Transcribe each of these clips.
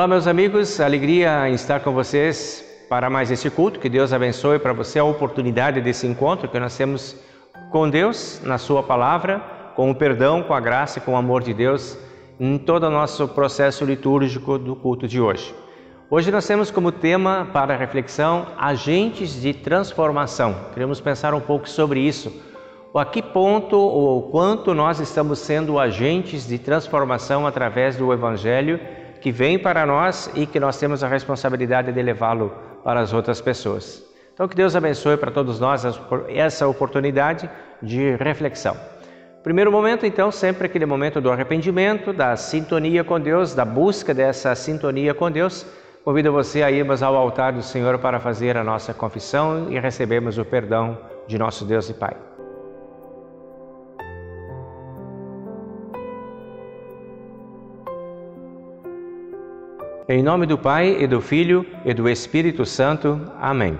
Olá, meus amigos, alegria em estar com vocês para mais este culto. Que Deus abençoe para você a oportunidade desse encontro que nós temos com Deus, na sua palavra, com o perdão, com a graça e com o amor de Deus em todo o nosso processo litúrgico do culto de hoje. Hoje nós temos como tema para a reflexão agentes de transformação. Queremos pensar um pouco sobre isso. A que ponto ou quanto nós estamos sendo agentes de transformação através do Evangelho que vem para nós e que nós temos a responsabilidade de levá-lo para as outras pessoas. Então, que Deus abençoe para todos nós essa oportunidade de reflexão. Primeiro momento, então, sempre aquele momento do arrependimento, da sintonia com Deus, da busca dessa sintonia com Deus. Convido você a irmos ao altar do Senhor para fazer a nossa confissão e recebermos o perdão de nosso Deus e Pai. Em nome do Pai, e do Filho, e do Espírito Santo. Amém.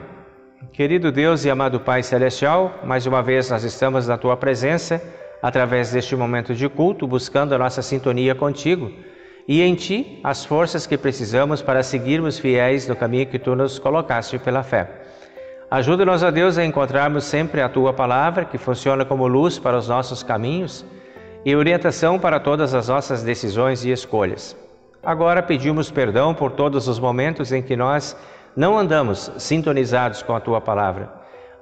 Querido Deus e amado Pai Celestial, mais uma vez nós estamos na Tua presença, através deste momento de culto, buscando a nossa sintonia contigo, e em Ti as forças que precisamos para seguirmos fiéis no caminho que Tu nos colocaste pela fé. Ajuda-nos, ó Deus, a encontrarmos sempre a Tua Palavra, que funciona como luz para os nossos caminhos e orientação para todas as nossas decisões e escolhas. Agora pedimos perdão por todos os momentos em que nós não andamos sintonizados com a Tua Palavra.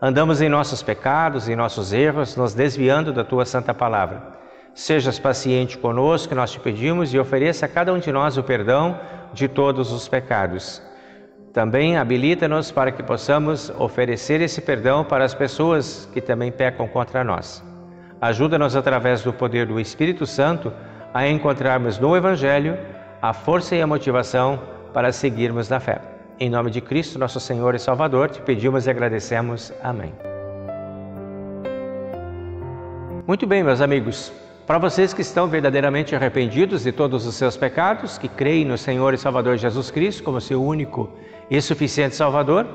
Andamos em nossos pecados, em nossos erros, nos desviando da Tua Santa Palavra. Sejas paciente conosco, nós te pedimos, e ofereça a cada um de nós o perdão de todos os pecados. Também habilita-nos para que possamos oferecer esse perdão para as pessoas que também pecam contra nós. Ajuda-nos através do poder do Espírito Santo a encontrarmos no Evangelho a força e a motivação para seguirmos na fé. Em nome de Cristo, nosso Senhor e Salvador, te pedimos e agradecemos. Amém. Muito bem, meus amigos. Para vocês que estão verdadeiramente arrependidos de todos os seus pecados, que creem no Senhor e Salvador Jesus Cristo como seu único e suficiente Salvador,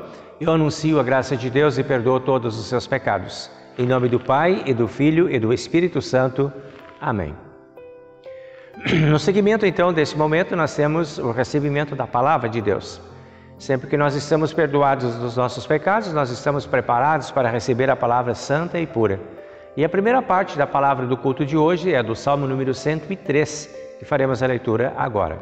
eu anuncio a graça de Deus e perdoo todos os seus pecados. Em nome do Pai, e do Filho, e do Espírito Santo. Amém. No seguimento, então, desse momento, nós temos o recebimento da Palavra de Deus. Sempre que nós estamos perdoados dos nossos pecados, nós estamos preparados para receber a Palavra santa e pura. E a primeira parte da Palavra do culto de hoje é do Salmo número 103, que faremos a leitura agora.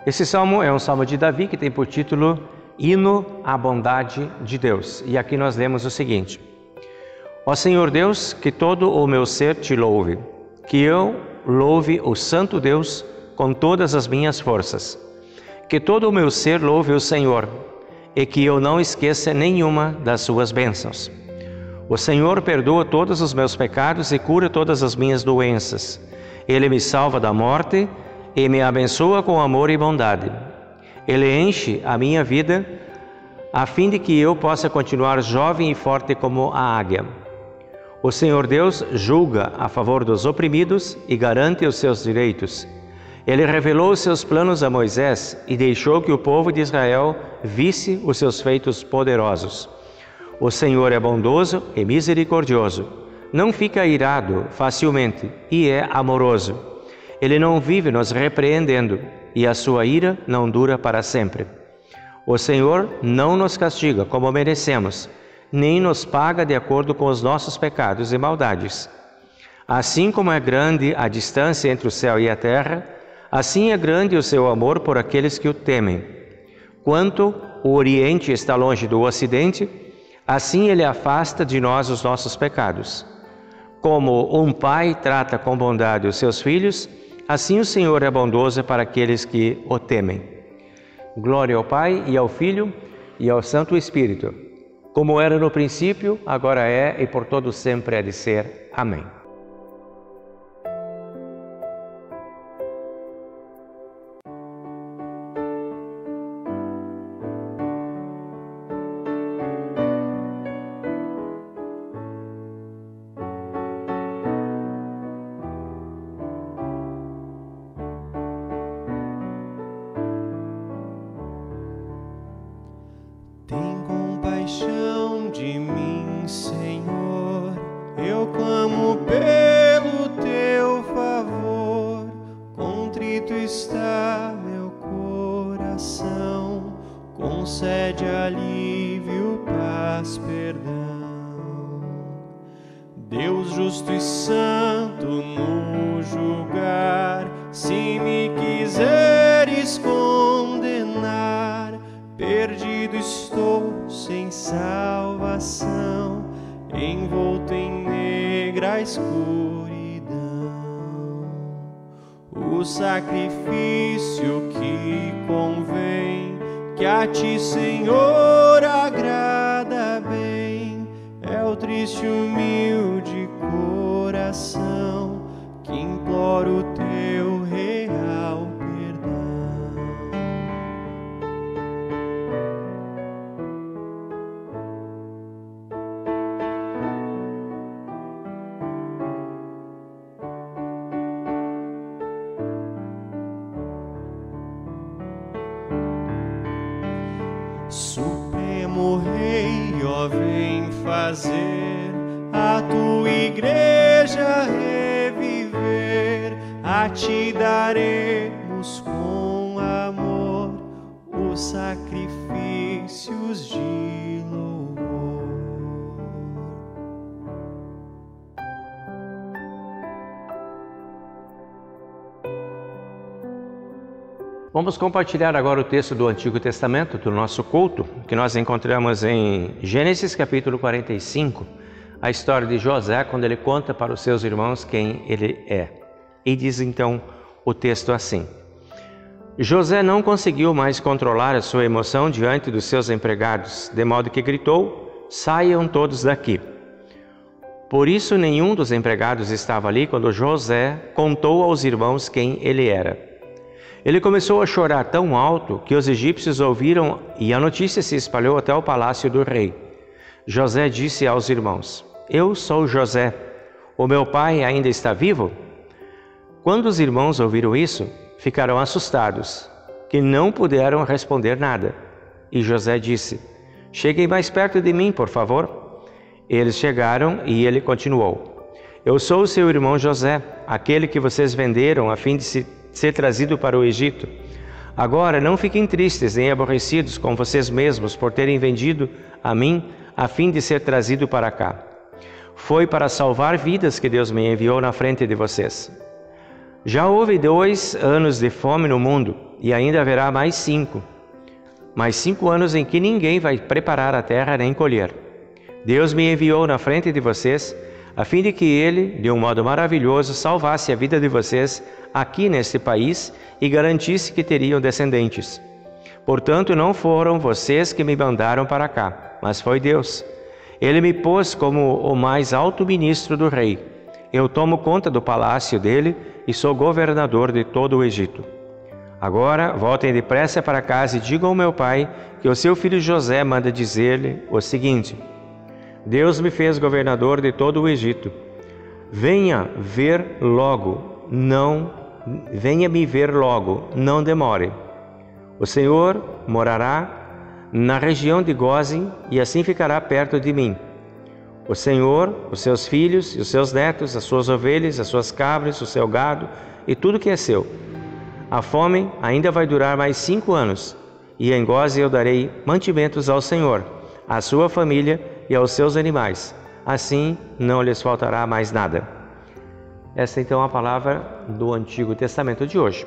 Esse salmo é um salmo de Davi que tem por título Hino à Bondade de Deus. E aqui nós lemos o seguinte: Ó Senhor Deus, que todo o meu ser te louve, que eu louve o Santo Deus com todas as minhas forças, que todo o meu ser louve o Senhor, e que eu não esqueça nenhuma das suas bênçãos. O Senhor perdoa todos os meus pecados e cura todas as minhas doenças. Ele me salva da morte e me abençoa com amor e bondade. Ele enche a minha vida a fim de que eu possa continuar jovem e forte como a águia. O Senhor Deus julga a favor dos oprimidos e garante os seus direitos. Ele revelou os seus planos a Moisés e deixou que o povo de Israel visse os seus feitos poderosos. O Senhor é bondoso e misericordioso, não fica irado facilmente e é amoroso. Ele não vive nos repreendendo e a sua ira não dura para sempre. O Senhor não nos castiga como merecemos, nem nos paga de acordo com os nossos pecados e maldades. Assim como é grande a distância entre o céu e a terra, assim é grande o seu amor por aqueles que o temem. Quanto o Oriente está longe do Ocidente, assim ele afasta de nós os nossos pecados. Como um pai trata com bondade os seus filhos, assim o Senhor é bondoso para aqueles que o temem. Glória ao Pai, e ao Filho, e ao Santo Espírito, como era no princípio, agora é e por todo sempre há de ser. Amém. Tem compaixão de mim, Senhor, eu clamo aflito está meu coração, concede alívio, paz, perdão. Deus justo e santo no julgar, se me quiseres condenar, perdido estou sem salvação, envolto em negra escuridão. O sacrifício que convém, que a ti, Senhor, agrada bem, é o triste e humilde coração que implora o teu real perdão. Supremo Rei, ó, vem fazer a tua igreja reviver, a ti daremos com amor os sacrifícios de louvor. Vamos compartilhar agora o texto do Antigo Testamento, do nosso culto, que nós encontramos em Gênesis capítulo 45, a história de José, quando ele conta para os seus irmãos quem ele é. E diz então o texto assim: José não conseguiu mais controlar a sua emoção diante dos seus empregados, de modo que gritou: saiam todos daqui. Por isso nenhum dos empregados estava ali quando José contou aos irmãos quem ele era. Ele começou a chorar tão alto que os egípcios ouviram e a notícia se espalhou até o palácio do rei. José disse aos irmãos: eu sou José. O meu pai ainda está vivo? Quando os irmãos ouviram isso, ficaram assustados, que não puderam responder nada. E José disse: cheguem mais perto de mim, por favor. Eles chegaram e ele continuou: eu sou o seu irmão José, aquele que vocês venderam a fim de ser trazido para o Egito. Agora não fiquem tristes nem aborrecidos com vocês mesmos por terem vendido a mim a fim de ser trazido para cá. Foi para salvar vidas que Deus me enviou na frente de vocês. Já houve 2 anos de fome no mundo e ainda haverá mais 5. Mais 5 anos em que ninguém vai preparar a terra nem colher. Deus me enviou na frente de vocês a fim de que Ele, de um modo maravilhoso, salvasse a vida de vocês aqui neste país e garantisse que teriam descendentes. Portanto, não foram vocês que me mandaram para cá, mas foi Deus. Ele me pôs como o mais alto ministro do rei. Eu tomo conta do palácio dele e sou governador de todo o Egito. Agora, voltem depressa para casa e digam ao meu pai que o seu filho José manda dizer-lhe o seguinte: Deus me fez governador de todo o Egito. Venha me ver logo, não demore. O Senhor morará na região de Gósen e assim ficará perto de mim. O Senhor, os seus filhos e os seus netos, as suas ovelhas, as suas cabras, o seu gado e tudo que é seu. A fome ainda vai durar mais 5 anos, e em Gósen eu darei mantimentos ao Senhor, à sua família e aos seus animais. Assim não lhes faltará mais nada. Esta então é a palavra do Antigo Testamento de hoje.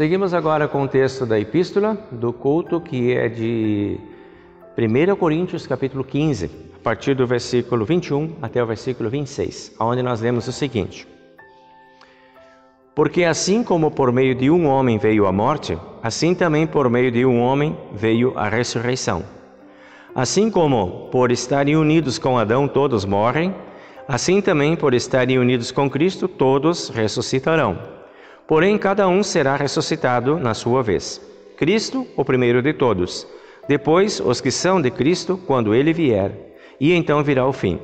Seguimos agora com o texto da epístola do culto, que é de 1 Coríntios capítulo 15, a partir do versículo 21 até o versículo 26, onde nós lemos o seguinte: Porque assim como por meio de um homem veio a morte, assim também por meio de um homem veio a ressurreição. Assim como por estarem unidos com Adão todos morrem, assim também por estarem unidos com Cristo todos ressuscitarão. Porém, cada um será ressuscitado na sua vez. Cristo, o primeiro de todos. Depois, os que são de Cristo, quando Ele vier. E então virá o fim.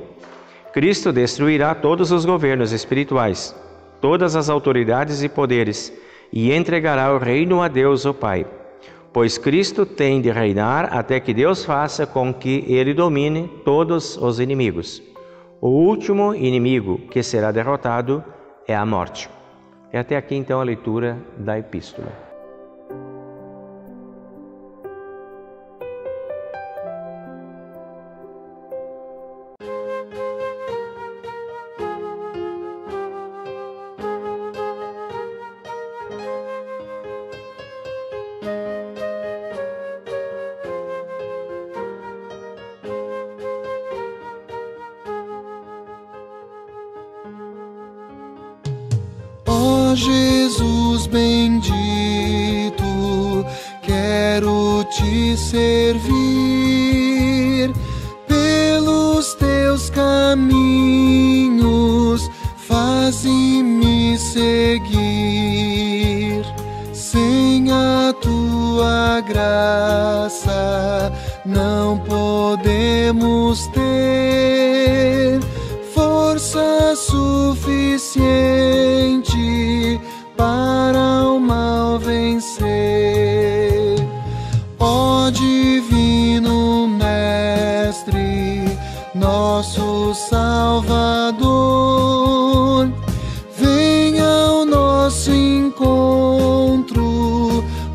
Cristo destruirá todos os governos espirituais, todas as autoridades e poderes, e entregará o reino a Deus, o Pai. Pois Cristo tem de reinar até que Deus faça com que Ele domine todos os inimigos. O último inimigo que será derrotado é a morte. É até aqui então a leitura da epístola. Jesus bendito, quero te servir pelos teus caminhos, faze-me seguir. Sem a tua graça não podemos ter força suficiente para o mal vencer. Ó Divino Mestre, nosso Salvador, venha ao nosso encontro,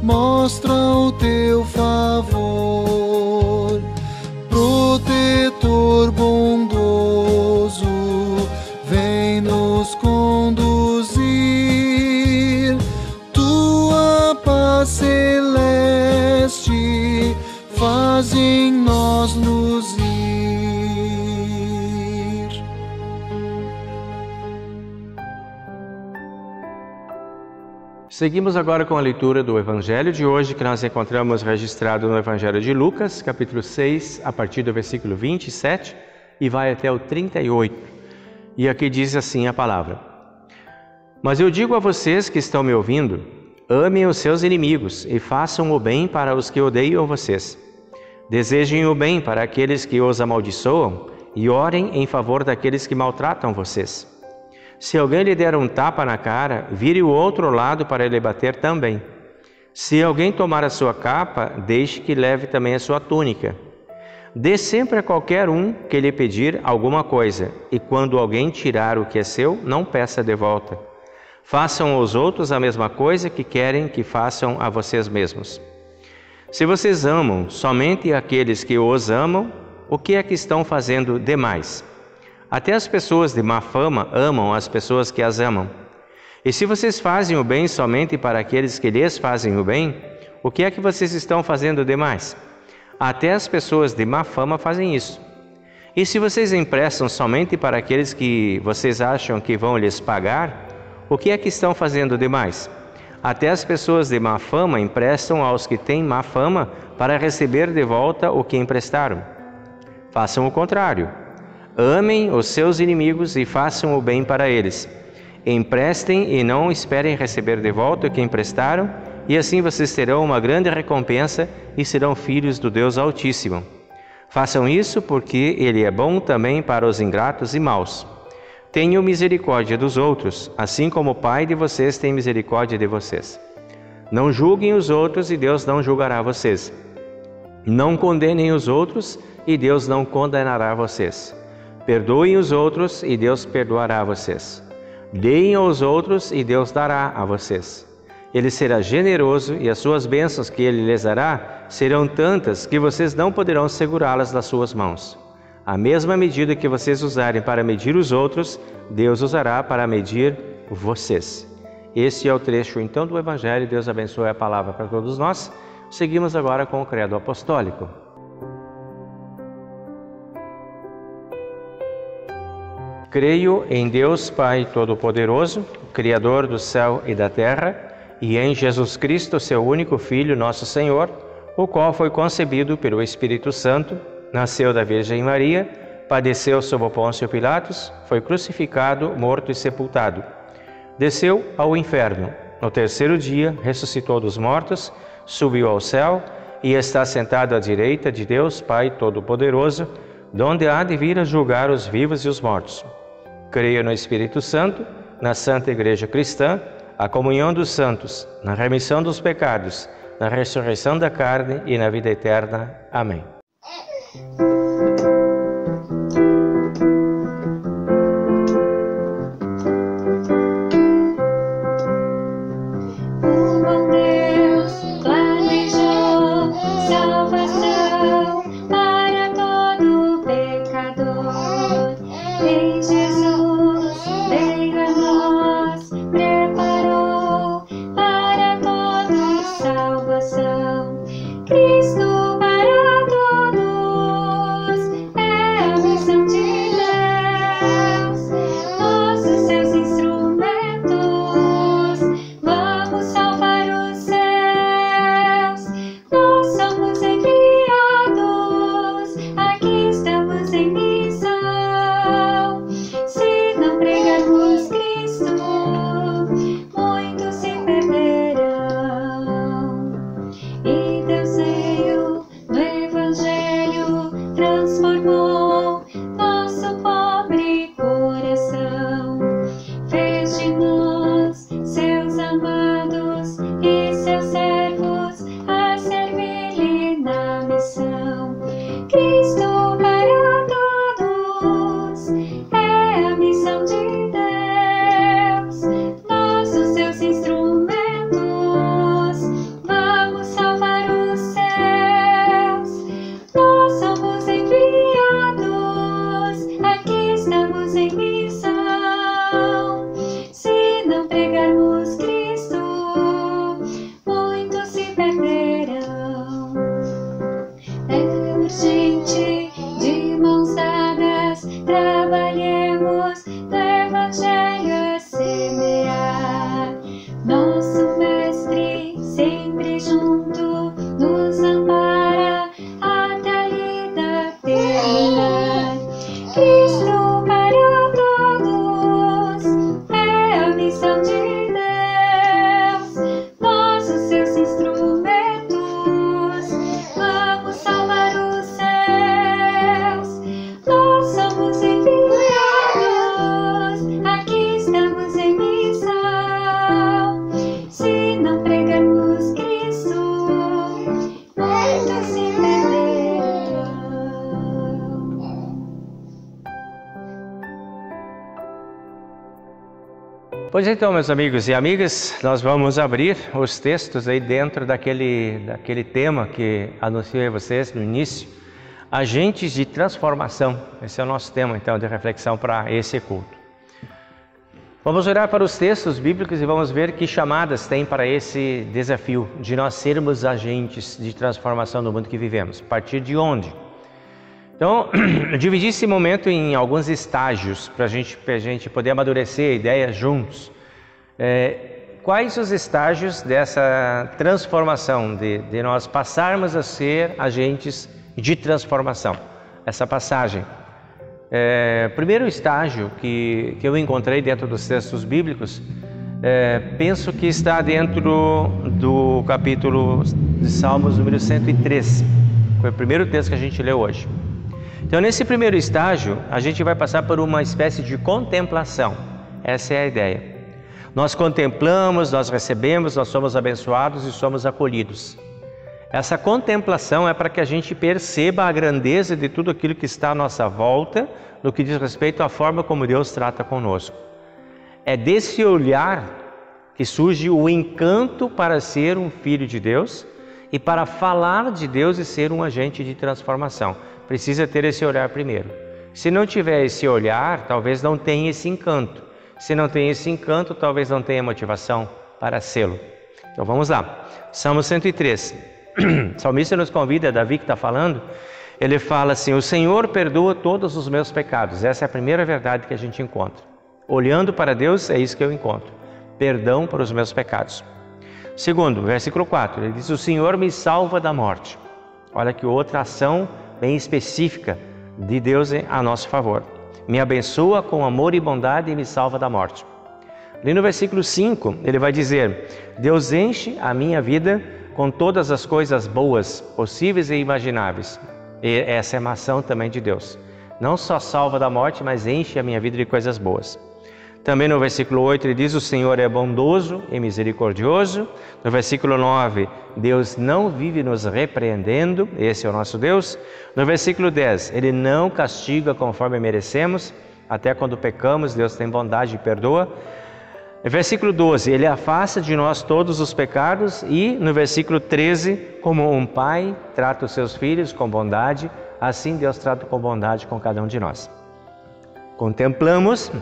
mostra o teu favor. Protetor bondoso, vem nos conduzir, tua paz celeste faz em nós nos ir. Seguimos agora com a leitura do Evangelho de hoje, que nós encontramos registrado no Evangelho de Lucas, capítulo 6, a partir do versículo 27 e vai até o 38. E aqui diz assim a palavra: Mas eu digo a vocês que estão me ouvindo, amem os seus inimigos e façam o bem para os que odeiam vocês. Desejem o bem para aqueles que os amaldiçoam e orem em favor daqueles que maltratam vocês. Se alguém lhe der um tapa na cara, vire o outro lado para lhe bater também. Se alguém tomar a sua capa, deixe que leve também a sua túnica. Dê sempre a qualquer um que lhe pedir alguma coisa, e quando alguém tirar o que é seu, não peça de volta. Façam aos outros a mesma coisa que querem que façam a vocês mesmos. Se vocês amam somente aqueles que os amam, o que é que estão fazendo demais? Até as pessoas de má fama amam as pessoas que as amam. E se vocês fazem o bem somente para aqueles que lhes fazem o bem, o que é que vocês estão fazendo demais? Até as pessoas de má fama fazem isso. E se vocês emprestam somente para aqueles que vocês acham que vão lhes pagar, o que é que estão fazendo demais? Até as pessoas de má fama emprestam aos que têm má fama para receber de volta o que emprestaram. Façam o contrário. Amem os seus inimigos e façam o bem para eles. Emprestem e não esperem receber de volta o que emprestaram, e assim vocês terão uma grande recompensa e serão filhos do Deus Altíssimo. Façam isso porque Ele é bom também para os ingratos e maus. Tenham misericórdia dos outros, assim como o Pai de vocês tem misericórdia de vocês. Não julguem os outros e Deus não julgará vocês. Não condenem os outros e Deus não condenará vocês. Perdoem os outros e Deus perdoará vocês. Deem aos outros e Deus dará a vocês. Ele será generoso e as suas bênçãos que Ele lhes dará serão tantas que vocês não poderão segurá-las das suas mãos. A mesma medida que vocês usarem para medir os outros, Deus usará para medir vocês. Esse é o trecho então do Evangelho. Deus abençoe a palavra para todos nós. Seguimos agora com o Credo Apostólico. Creio em Deus Pai Todo-Poderoso, Criador do céu e da terra, e em Jesus Cristo, seu único Filho, nosso Senhor, o qual foi concebido pelo Espírito Santo, nasceu da Virgem Maria, padeceu sob Pôncio Pilatos, foi crucificado, morto e sepultado. Desceu ao inferno. No terceiro dia, ressuscitou dos mortos, subiu ao céu e está sentado à direita de Deus Pai Todo-Poderoso, donde há de vir a julgar os vivos e os mortos. Creio no Espírito Santo, na Santa Igreja Cristã, a comunhão dos santos, na remissão dos pecados, na ressurreição da carne e na vida eterna. Amém. Pois então, meus amigos e amigas, nós vamos abrir os textos aí dentro daquele tema que anunciei a vocês no início, agentes de transformação. Esse é o nosso tema, então, de reflexão para esse culto. Vamos olhar para os textos bíblicos e vamos ver que chamadas tem para esse desafio de nós sermos agentes de transformação no mundo que vivemos. A partir de onde? Então, eu dividi esse momento em alguns estágios para a gente poder amadurecer ideias juntos. Quais os estágios dessa transformação, de nós passarmos a ser agentes de transformação? Essa passagem. Primeiro estágio que eu encontrei dentro dos textos bíblicos, penso que está dentro do capítulo de Salmos número 113. Foi o primeiro texto que a gente leu hoje. Então, nesse primeiro estágio, a gente vai passar por uma espécie de contemplação. Essa é a ideia. Nós contemplamos, nós recebemos, nós somos abençoados e somos acolhidos. Essa contemplação é para que a gente perceba a grandeza de tudo aquilo que está à nossa volta, no que diz respeito à forma como Deus trata conosco. É desse olhar que surge o encanto para ser um filho de Deus e para falar de Deus e ser um agente de transformação. Precisa ter esse olhar primeiro. Se não tiver esse olhar, talvez não tenha esse encanto. Se não tem esse encanto, talvez não tenha motivação para sê-lo. Então vamos lá. Salmo 103. O salmista nos convida, Davi que está falando, ele fala assim: o Senhor perdoa todos os meus pecados. Essa é a primeira verdade que a gente encontra. Olhando para Deus, é isso que eu encontro. Perdão para os meus pecados. Segundo, versículo 4, ele diz: o Senhor me salva da morte. Olha que outra ação bem específica de Deus a nosso favor. Me abençoa com amor e bondade e me salva da morte. Ali no versículo 5, ele vai dizer: Deus enche a minha vida com todas as coisas boas, possíveis e imagináveis. E essa é uma ação também de Deus. Não só salva da morte, mas enche a minha vida de coisas boas. Também no versículo 8 ele diz: o Senhor é bondoso e misericordioso. No versículo 9, Deus não vive nos repreendendo, esse é o nosso Deus. No versículo 10, Ele não castiga conforme merecemos, até quando pecamos, Deus tem bondade e perdoa. No versículo 12, Ele afasta de nós todos os pecados. E no versículo 13, como um pai trata os seus filhos com bondade, assim Deus trata com bondade com cada um de nós. Contemplamos,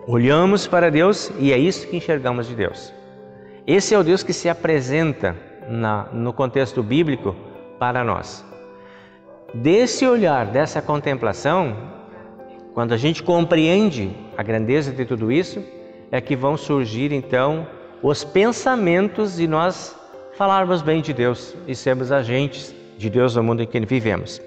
olhamos para Deus e é isso que enxergamos de Deus. Esse é o Deus que se apresenta no contexto bíblico para nós. Desse olhar, dessa contemplação, quando a gente compreende a grandeza de tudo isso, é que vão surgir então os pensamentos de nós falarmos bem de Deus e sermos agentes de Deus no mundo em que vivemos.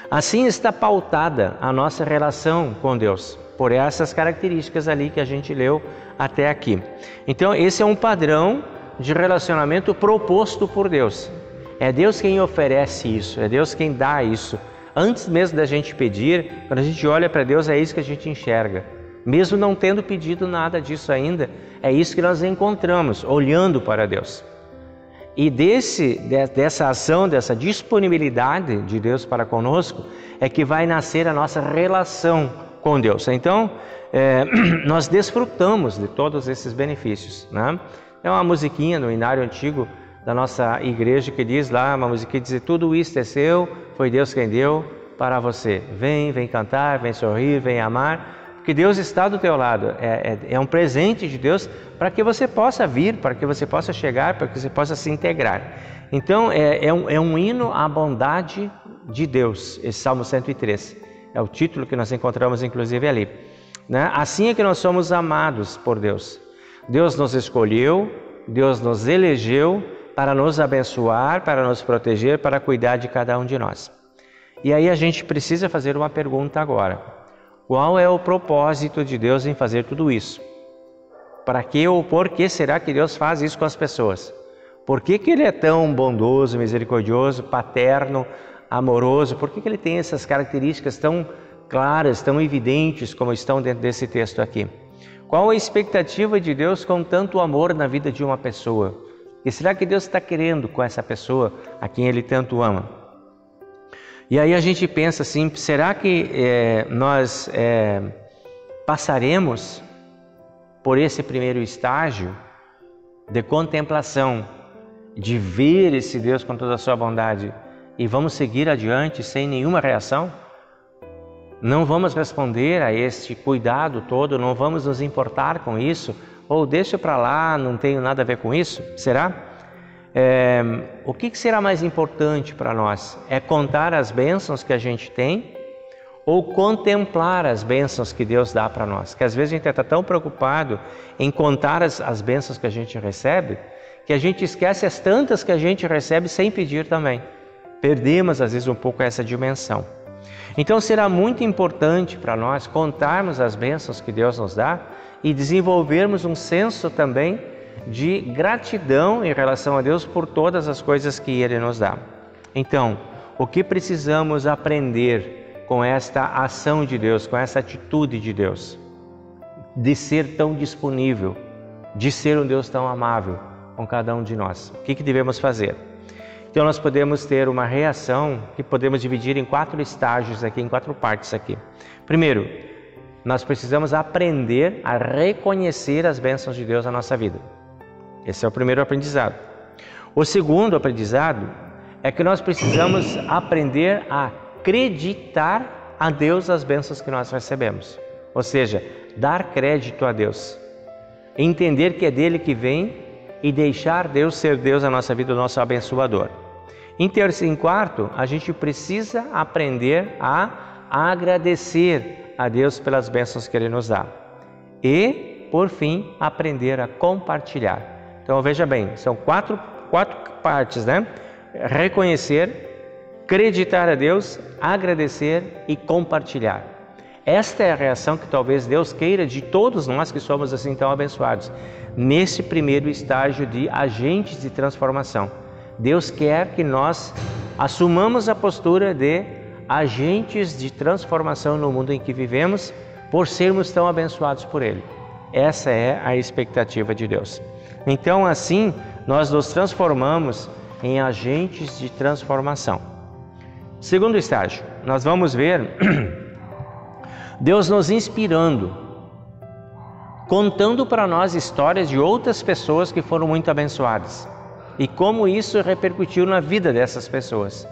Assim está pautada a nossa relação com Deus, por essas características ali que a gente leu até aqui. Então esse é um padrão de relacionamento proposto por Deus. É Deus quem oferece isso, é Deus quem dá isso. Antes mesmo da gente pedir, quando a gente olha para Deus, é isso que a gente enxerga. Mesmo não tendo pedido nada disso ainda, é isso que nós encontramos, olhando para Deus. E dessa ação, dessa disponibilidade de Deus para conosco, é que vai nascer a nossa relação com Deus. Então, nós desfrutamos de todos esses benefícios, né? É uma musiquinha no hinário antigo da nossa igreja que diz lá, uma musiquinha que diz: tudo isto é seu, foi Deus quem deu para você. Vem cantar, vem sorrir, vem amar, porque Deus está do teu lado. É um presente de Deus para que você possa vir, para que você possa chegar, para que você possa se integrar. Então, é um hino à bondade de Deus, esse Salmo 103. É o título que nós encontramos inclusive ali, né? Assim é que nós somos amados por Deus. Deus nos escolheu, Deus nos elegeu para nos abençoar, para nos proteger, para cuidar de cada um de nós. E aí a gente precisa fazer uma pergunta agora: qual é o propósito de Deus em fazer tudo isso? Para que ou por que será que Deus faz isso com as pessoas? Por que Ele é tão bondoso, misericordioso, paterno, amoroso? Por que Ele tem essas características tão claras, tão evidentes como estão dentro desse texto aqui? Qual a expectativa de Deus com tanto amor na vida de uma pessoa? E será que Deus está querendo com essa pessoa a quem Ele tanto ama? E aí a gente pensa assim: será que nós passaremos por esse primeiro estágio de contemplação, de ver esse Deus com toda a sua bondade, e vamos seguir adiante sem nenhuma reação? Não vamos responder a este cuidado todo, não vamos nos importar com isso, ou deixa para lá, não tenho nada a ver com isso? Será? O que será mais importante para nós? É contar as bênçãos que a gente tem ou contemplar as bênçãos que Deus dá para nós? Que às vezes a gente está tão preocupado em contar as bênçãos que a gente recebe, que a gente esquece as tantas que a gente recebe sem pedir também. Perdemos às vezes um pouco essa dimensão. Então será muito importante para nós contarmos as bênçãos que Deus nos dá e desenvolvermos um senso também de gratidão em relação a Deus por todas as coisas que Ele nos dá. Então, o que precisamos aprender com esta ação de Deus, com essa atitude de Deus? De ser tão disponível, de ser um Deus tão amável com cada um de nós. O que devemos fazer? Então nós podemos ter uma reação que podemos dividir em 4 estágios aqui, em 4 partes aqui. Primeiro, nós precisamos aprender a reconhecer as bênçãos de Deus na nossa vida. Esse é o primeiro aprendizado. O segundo aprendizado é que nós precisamos aprender a acreditar a Deus as bênçãos que nós recebemos. Ou seja, dar crédito a Deus, entender que é dele que vem e deixar Deus ser Deus na nossa vida, o nosso abençoador. Em quarto, a gente precisa aprender a agradecer a Deus pelas bênçãos que Ele nos dá. E, por fim, aprender a compartilhar. Então, veja bem, são quatro partes, né? Reconhecer, acreditar a Deus, agradecer e compartilhar. Esta é a reação que talvez Deus queira de todos nós que somos assim tão abençoados, nesse primeiro estágio de agentes de transformação. Deus quer que nós assumamos a postura de agentes de transformação no mundo em que vivemos, por sermos tão abençoados por Ele. Essa é a expectativa de Deus. Então, assim, nós nos transformamos em agentes de transformação. Segundo estágio, nós vamos ver Deus nos inspirando, contando para nós histórias de outras pessoas que foram muito abençoadas e como isso repercutiu na vida dessas pessoas.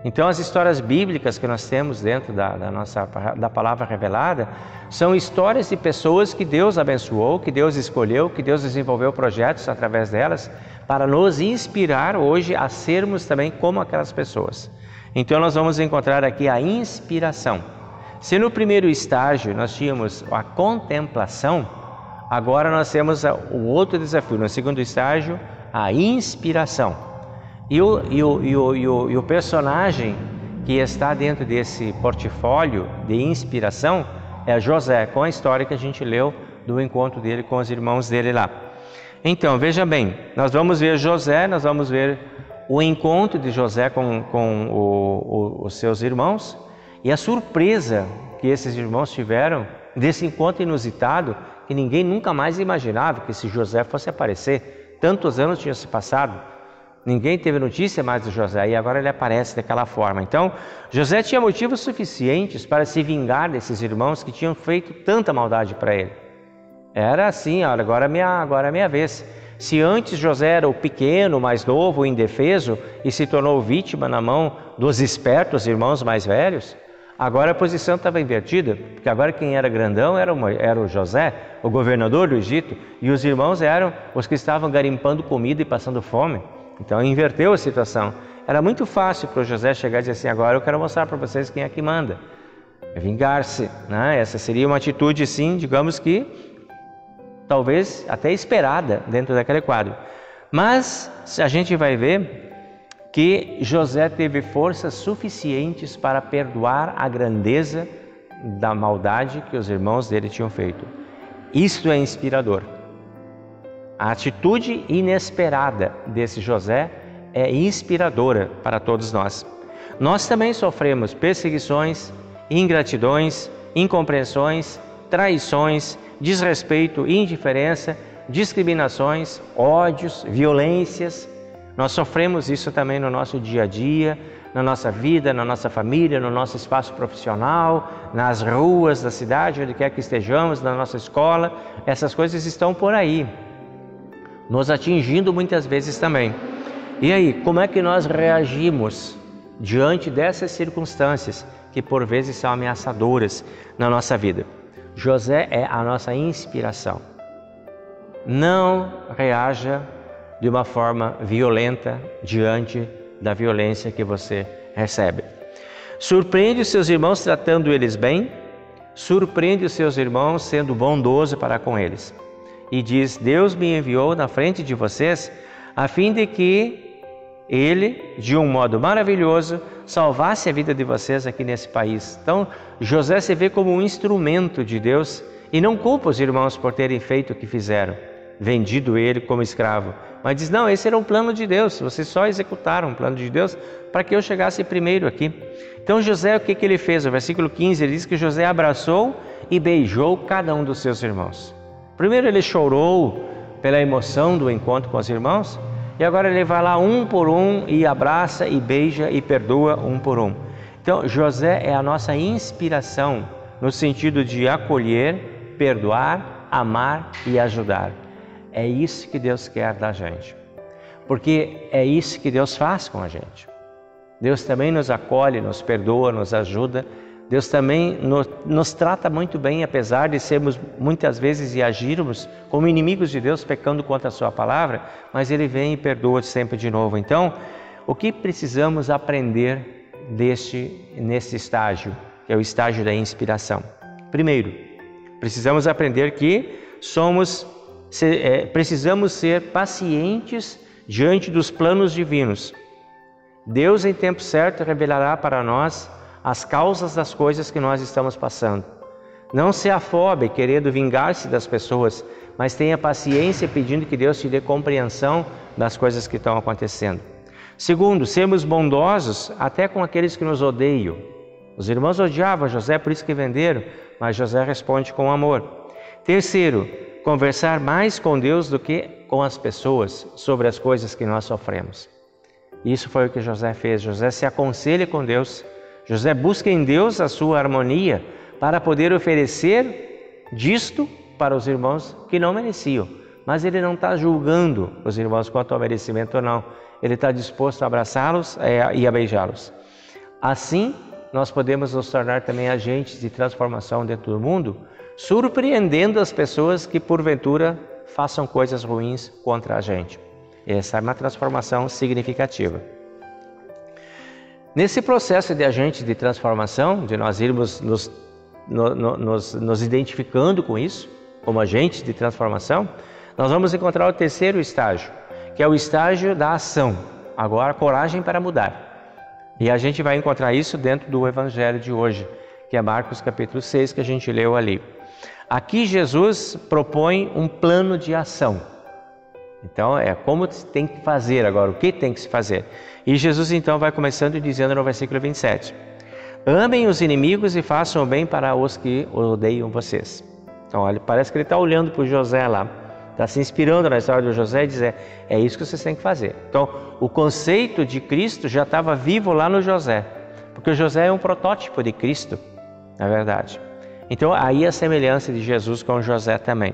Então, as histórias bíblicas que nós temos dentro da palavra revelada são histórias de pessoas que Deus abençoou, que Deus escolheu, que Deus desenvolveu projetos através delas para nos inspirar hoje a sermos também como aquelas pessoas. Então, nós vamos encontrar aqui a inspiração. Se no primeiro estágio nós tínhamos a contemplação, agora nós temos o outro desafio, no segundo estágio, a inspiração. E o personagem que está dentro desse portfólio de inspiração é José, com a história que a gente leu do encontro dele com os irmãos dele lá. Então, veja bem, nós vamos ver José, nós vamos ver o encontro de José com os seus irmãos e a surpresa que esses irmãos tiveram desse encontro inusitado que ninguém nunca mais imaginava que esse José fosse aparecer. Tantos anos tinham se passado. Ninguém teve notícia mais de José e agora ele aparece daquela forma. Então, José tinha motivos suficientes para se vingar desses irmãos que tinham feito tanta maldade para ele. Era assim, olha, agora é minha vez. Se antes José era o pequeno, mais novo, indefeso e se tornou vítima na mão dos espertos irmãos mais velhos, agora a posição estava invertida, porque agora quem era grandão era o José, o governador do Egito, e os irmãos eram os que estavam garimpando comida e passando fome. Então inverteu a situação. Era muito fácil para o José chegar e dizer assim: agora eu quero mostrar para vocês quem é que manda. É vingar-se, né? Essa seria uma atitude, sim, digamos que talvez até esperada dentro daquele quadro. Mas a gente vai ver que José teve forças suficientes para perdoar a grandeza da maldade que os irmãos dele tinham feito. Isto é inspirador. A atitude inesperada desse José é inspiradora para todos nós. Nós também sofremos perseguições, ingratidões, incompreensões, traições, desrespeito, indiferença, discriminações, ódios, violências. Nós sofremos isso também no nosso dia a dia, na nossa vida, na nossa família, no nosso espaço profissional, nas ruas da cidade, onde quer que estejamos, na nossa escola. Essas coisas estão por aí, nos atingindo muitas vezes também. E aí, como é que nós reagimos diante dessas circunstâncias que por vezes são ameaçadoras na nossa vida? José é a nossa inspiração. Não reaja de uma forma violenta diante da violência que você recebe. Surpreende os seus irmãos tratando eles bem, surpreende os seus irmãos sendo bondoso para com eles. E diz: Deus me enviou na frente de vocês a fim de que Ele, de um modo maravilhoso, salvasse a vida de vocês aqui nesse país. Então, José se vê como um instrumento de Deus e não culpa os irmãos por terem feito o que fizeram, vendido ele como escravo. Mas diz: não, esse era um plano de Deus, vocês só executaram um plano de Deus para que eu chegasse primeiro aqui. Então José, o que ele fez? O versículo 15, ele diz que José abraçou e beijou cada um dos seus irmãos. Primeiro ele chorou pela emoção do encontro com os irmãos, e agora ele vai lá um por um e abraça e beija e perdoa um por um. Então José é a nossa inspiração no sentido de acolher, perdoar, amar e ajudar. É isso que Deus quer da gente, porque é isso que Deus faz com a gente. Deus também nos acolhe, nos perdoa, nos ajuda, Deus também nos trata muito bem, apesar de sermos muitas vezes e agirmos como inimigos de Deus, pecando contra a sua palavra, mas Ele vem e perdoa sempre de novo. Então, o que precisamos aprender nesse estágio, que é o estágio da inspiração? Primeiro, precisamos aprender que precisamos ser pacientes diante dos planos divinos. Deus, em tempo certo, revelará para nós as causas das coisas que nós estamos passando. Não se afobe querendo vingar-se das pessoas, mas tenha paciência pedindo que Deus te dê compreensão das coisas que estão acontecendo. Segundo, sermos bondosos até com aqueles que nos odeiam. Os irmãos odiavam José, por isso que venderam, mas José responde com amor. Terceiro, conversar mais com Deus do que com as pessoas sobre as coisas que nós sofremos. Isso foi o que José fez. José se aconselha com Deus. José busca em Deus a sua harmonia para poder oferecer disto para os irmãos que não mereciam. Mas ele não está julgando os irmãos quanto ao merecimento ou não. Ele está disposto a abraçá-los e a beijá-los. Assim, nós podemos nos tornar também agentes de transformação dentro do mundo, surpreendendo as pessoas que porventura façam coisas ruins contra a gente. Essa é uma transformação significativa. Nesse processo de agente de transformação, de nós irmos nos identificando com isso, como agentes de transformação, nós vamos encontrar o terceiro estágio, que é o estágio da ação. Agora, coragem para mudar. E a gente vai encontrar isso dentro do Evangelho de hoje, que é Marcos capítulo 6, que a gente leu ali. Aqui Jesus propõe um plano de ação. Então, é como tem que fazer agora, o que tem que se fazer. E Jesus então vai começando dizendo no versículo 27. Amem os inimigos e façam o bem para os que odeiam vocês. Então, olha, parece que ele está olhando para o José lá, está se inspirando na história do José e dizer, é isso que vocês têm que fazer. Então, o conceito de Cristo já estava vivo lá no José, porque o José é um protótipo de Cristo, na verdade. Então, aí a semelhança de Jesus com José também.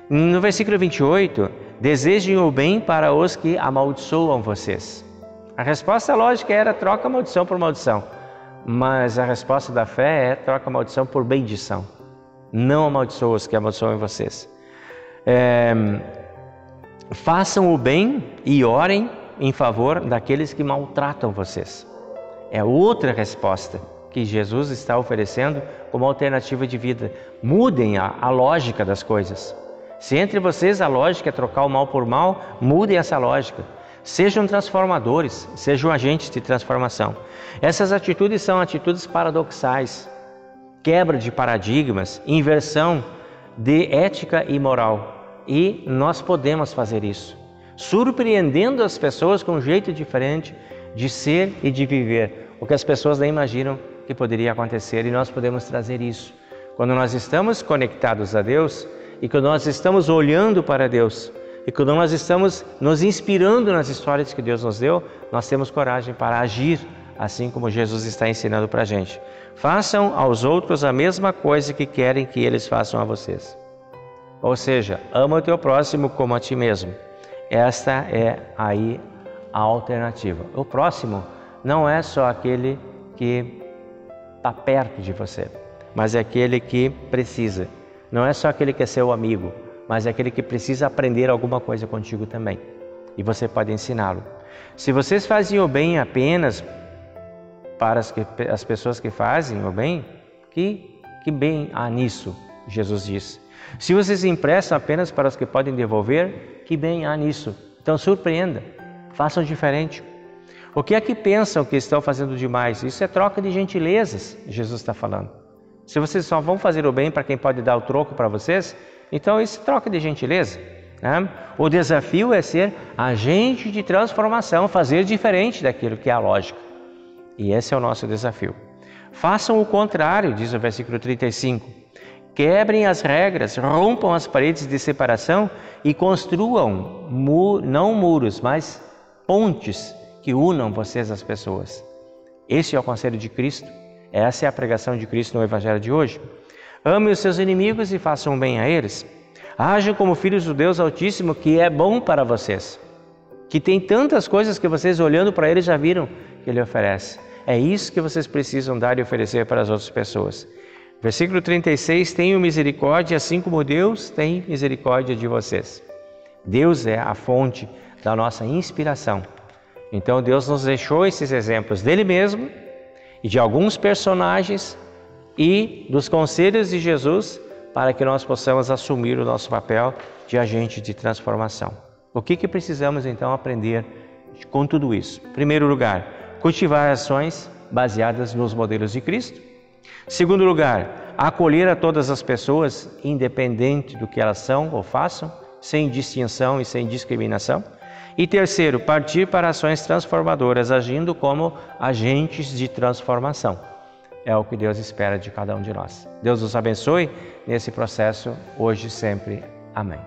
No versículo 28, desejem o bem para os que amaldiçoam vocês. A resposta lógica era troca a maldição por maldição, mas a resposta da fé é troca a maldição por bendição. Não amaldiçoa os que amaldiçoam vocês. Façam o bem e orem em favor daqueles que maltratam vocês. É outra resposta que Jesus está oferecendo como alternativa de vida. Mudem a lógica das coisas. Se entre vocês a lógica é trocar o mal por mal, mudem essa lógica. Sejam transformadores, sejam agentes de transformação. Essas atitudes são atitudes paradoxais, quebra de paradigmas, inversão de ética e moral. E nós podemos fazer isso, surpreendendo as pessoas com um jeito diferente de ser e de viver, o que as pessoas nem imaginam que poderia acontecer, e nós podemos trazer isso. Quando nós estamos conectados a Deus, e quando nós estamos olhando para Deus, e quando nós estamos nos inspirando nas histórias que Deus nos deu, nós temos coragem para agir assim como Jesus está ensinando para a gente. Façam aos outros a mesma coisa que querem que eles façam a vocês. Ou seja, ama o teu próximo como a ti mesmo. Esta é aí a alternativa. O próximo não é só aquele que está perto de você, mas é aquele que precisa. Não é só aquele que é seu amigo, mas é aquele que precisa aprender alguma coisa contigo também. E você pode ensiná-lo. Se vocês fazem o bem apenas para as pessoas que fazem o bem, que bem há nisso, Jesus diz. Se vocês emprestam apenas para os que podem devolver, que bem há nisso. Então surpreenda, façam diferente. O que é que pensam que estão fazendo demais? Isso é troca de gentilezas, Jesus está falando. Se vocês só vão fazer o bem para quem pode dar o troco para vocês, então isso é troca de gentileza. Né? O desafio é ser agente de transformação, fazer diferente daquilo que é a lógica. E esse é o nosso desafio. Façam o contrário, diz o versículo 35. Quebrem as regras, rompam as paredes de separação e construam, não muros, mas pontes que unam vocês às pessoas. Esse é o conselho de Cristo, essa é a pregação de Cristo no Evangelho de hoje. Amem os seus inimigos e façam bem a eles. Ajam como filhos do Deus Altíssimo, que é bom para vocês, que tem tantas coisas que vocês olhando para Ele já viram que Ele oferece. É isso que vocês precisam dar e oferecer para as outras pessoas. Versículo 36, tenham misericórdia, assim como Deus tem misericórdia de vocês. Deus é a fonte da nossa inspiração. Então Deus nos deixou esses exemplos dele mesmo e de alguns personagens e dos conselhos de Jesus para que nós possamos assumir o nosso papel de agente de transformação. O que precisamos então aprender com tudo isso? Em primeiro lugar, cultivar ações baseadas nos modelos de Cristo. Segundo lugar, acolher a todas as pessoas, independente do que elas são ou façam, sem distinção e sem discriminação. E terceiro, partir para ações transformadoras, agindo como agentes de transformação. É o que Deus espera de cada um de nós. Deus nos abençoe nesse processo, hoje e sempre. Amém.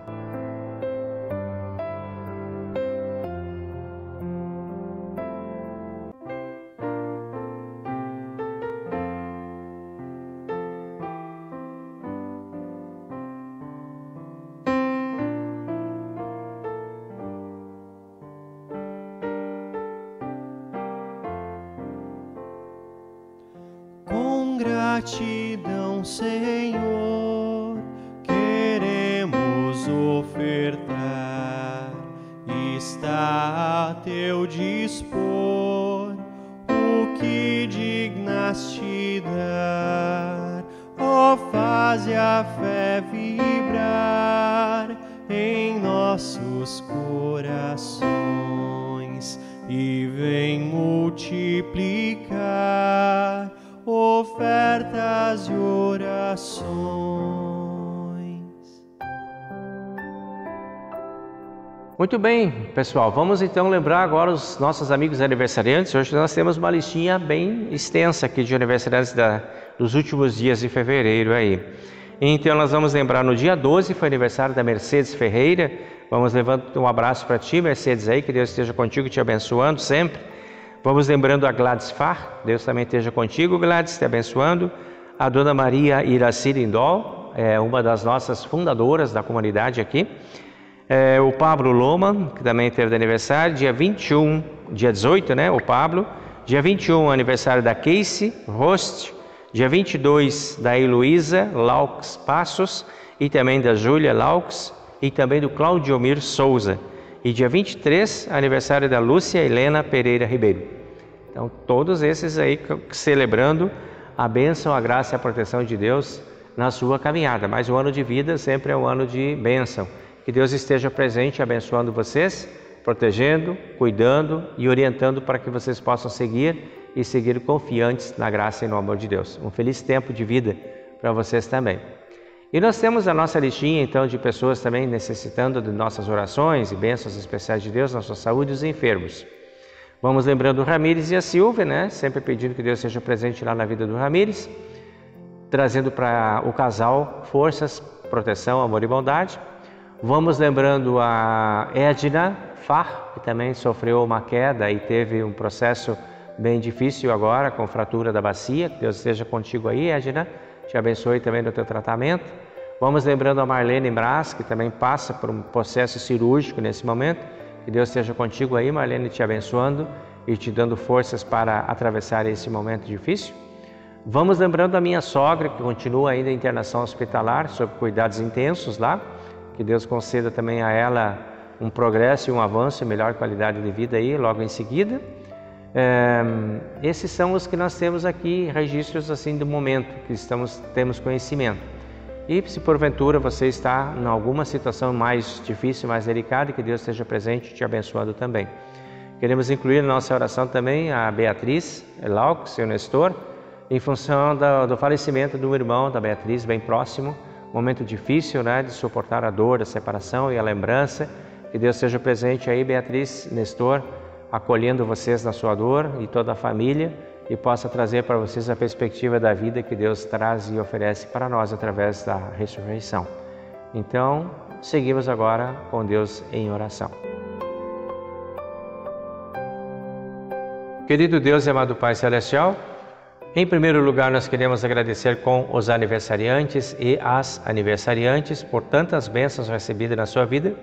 Gratidão, Senhor, queremos ofertar, está a teu dispor o que dignas-te dar. Ó, faze a fé vibrar em nossos corações e vem multiplicar ofertas e orações. Muito bem, pessoal, vamos então lembrar agora os nossos amigos aniversariantes. Hoje nós temos uma listinha bem extensa aqui de aniversariantes dos últimos dias de fevereiro aí. Então nós vamos lembrar no dia 12, foi aniversário da Mercedes Ferreira. Vamos levando um abraço para ti, Mercedes, aí, que Deus esteja contigo, te abençoando sempre. Vamos lembrando a Gladys Farr, Deus também esteja contigo, Gladys, te abençoando. A Dona Maria Iraci Lindol, uma das nossas fundadoras da comunidade aqui. O Pablo Loma, que também teve aniversário, dia 21, dia 18, né, o Pablo. Dia 21, aniversário da Casey Rost. Dia 22, da Heloísa Laux Passos e também da Júlia Laux e também do Claudiomir Souza. E dia 23, aniversário da Lúcia Helena Pereira Ribeiro. Então, todos esses aí celebrando a bênção, a graça e a proteção de Deus na sua caminhada. Mas o ano de vida sempre é um ano de bênção. Que Deus esteja presente, abençoando vocês, protegendo, cuidando e orientando para que vocês possam seguir e seguir confiantes na graça e no amor de Deus. Um feliz tempo de vida para vocês também. E nós temos a nossa listinha, então, de pessoas também necessitando de nossas orações e bênçãos especiais de Deus na sua saúde e os enfermos. Vamos lembrando o Ramires e a Silvia, né? Sempre pedindo que Deus seja presente lá na vida do Ramires, trazendo para o casal forças, proteção, amor e bondade. Vamos lembrando a Edna Farr, que também sofreu uma queda e teve um processo bem difícil agora, com fratura da bacia. Que Deus esteja contigo aí, Edna. Te abençoe também no teu tratamento. Vamos lembrando a Marlene Brás, que também passa por um processo cirúrgico nesse momento. Que Deus esteja contigo aí, Marlene, te abençoando e te dando forças para atravessar esse momento difícil. Vamos lembrando a minha sogra, que continua ainda em internação hospitalar, sob cuidados intensos lá. Que Deus conceda também a ela um progresso e um avanço e melhor qualidade de vida aí, logo em seguida. Esses são os que nós temos aqui, registros assim do momento, que temos conhecimento. E se porventura você está em alguma situação mais difícil, mais delicada, que Deus esteja presente te abençoando também. Queremos incluir na nossa oração também a Beatriz Laux e o Nestor, em função do falecimento do irmão da Beatriz, bem próximo, momento difícil, né, de suportar a dor da separação e a lembrança. Que Deus esteja presente aí, Beatriz, Nestor, acolhendo vocês na sua dor e toda a família, e possa trazer para vocês a perspectiva da vida que Deus traz e oferece para nós através da ressurreição. Então, seguimos agora com Deus em oração. Querido Deus e amado Pai Celestial, em primeiro lugar nós queremos agradecer com os aniversariantes e as aniversariantes por tantas bênçãos recebidas na sua vida,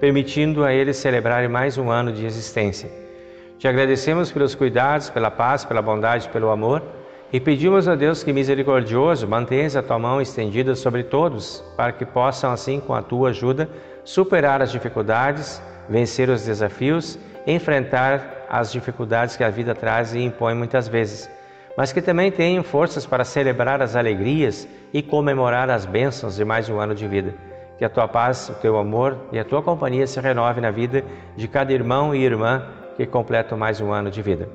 permitindo a eles celebrarem mais um ano de existência. Te agradecemos pelos cuidados, pela paz, pela bondade, pelo amor, e pedimos a Deus que, misericordioso, mantenhas a tua mão estendida sobre todos, para que possam, assim, com a tua ajuda, superar as dificuldades, vencer os desafios, enfrentar as dificuldades que a vida traz e impõe muitas vezes, mas que também tenham forças para celebrar as alegrias e comemorar as bênçãos de mais um ano de vida. Que a tua paz, o teu amor e a tua companhia se renove na vida de cada irmão e irmã que completam mais um ano de vida.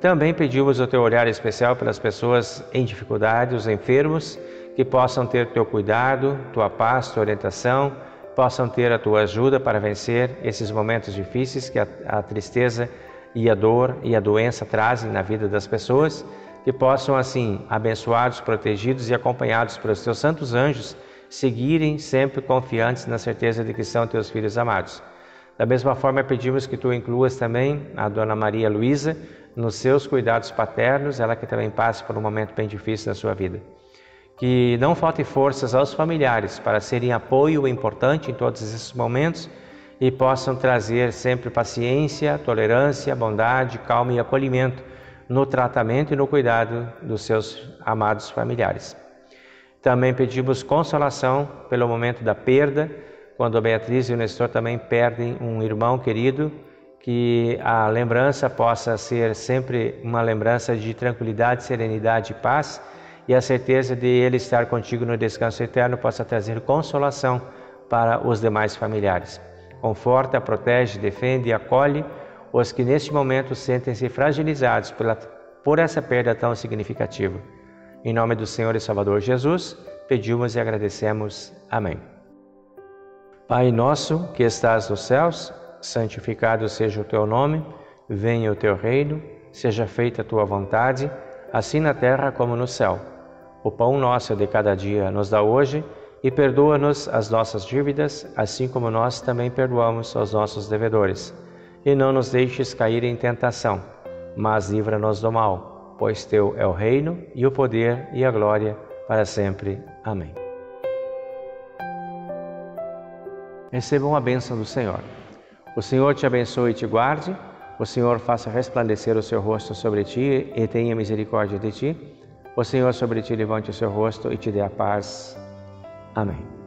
Também pedimos o teu olhar especial pelas pessoas em dificuldade, os enfermos, que possam ter teu cuidado, tua paz, tua orientação, possam ter a tua ajuda para vencer esses momentos difíceis que a tristeza e a dor e a doença trazem na vida das pessoas, que possam, assim, abençoados, protegidos e acompanhados pelos teus santos anjos, seguirem sempre confiantes na certeza de que são teus filhos amados. Da mesma forma, pedimos que tu incluas também a Dona Maria Luísa nos seus cuidados paternos, ela que também passa por um momento bem difícil na sua vida. Que não falte forças aos familiares para serem apoio importante em todos esses momentos e possam trazer sempre paciência, tolerância, bondade, calma e acolhimento no tratamento e no cuidado dos seus amados familiares. Também pedimos consolação pelo momento da perda, quando a Beatriz e o Nestor também perdem um irmão querido, que a lembrança possa ser sempre uma lembrança de tranquilidade, serenidade e paz, e a certeza de ele estar contigo no descanso eterno possa trazer consolação para os demais familiares. Conforta, protege, defende e acolhe os que neste momento sentem-se fragilizados por essa perda tão significativa. Em nome do Senhor e Salvador Jesus, pedimos e agradecemos. Amém. Pai nosso que estás nos céus, santificado seja o teu nome, venha o teu reino, seja feita a tua vontade, assim na terra como no céu. O pão nosso de cada dia nos dá hoje e perdoa-nos as nossas dívidas, assim como nós também perdoamos aos nossos devedores. E não nos deixes cair em tentação, mas livra-nos do mal, pois teu é o reino e o poder e a glória para sempre. Amém. Recebam a bênção do Senhor. O Senhor te abençoe e te guarde, o Senhor faça resplandecer o seu rosto sobre ti e tenha misericórdia de ti, o Senhor sobre ti levante o seu rosto e te dê a paz. Amém.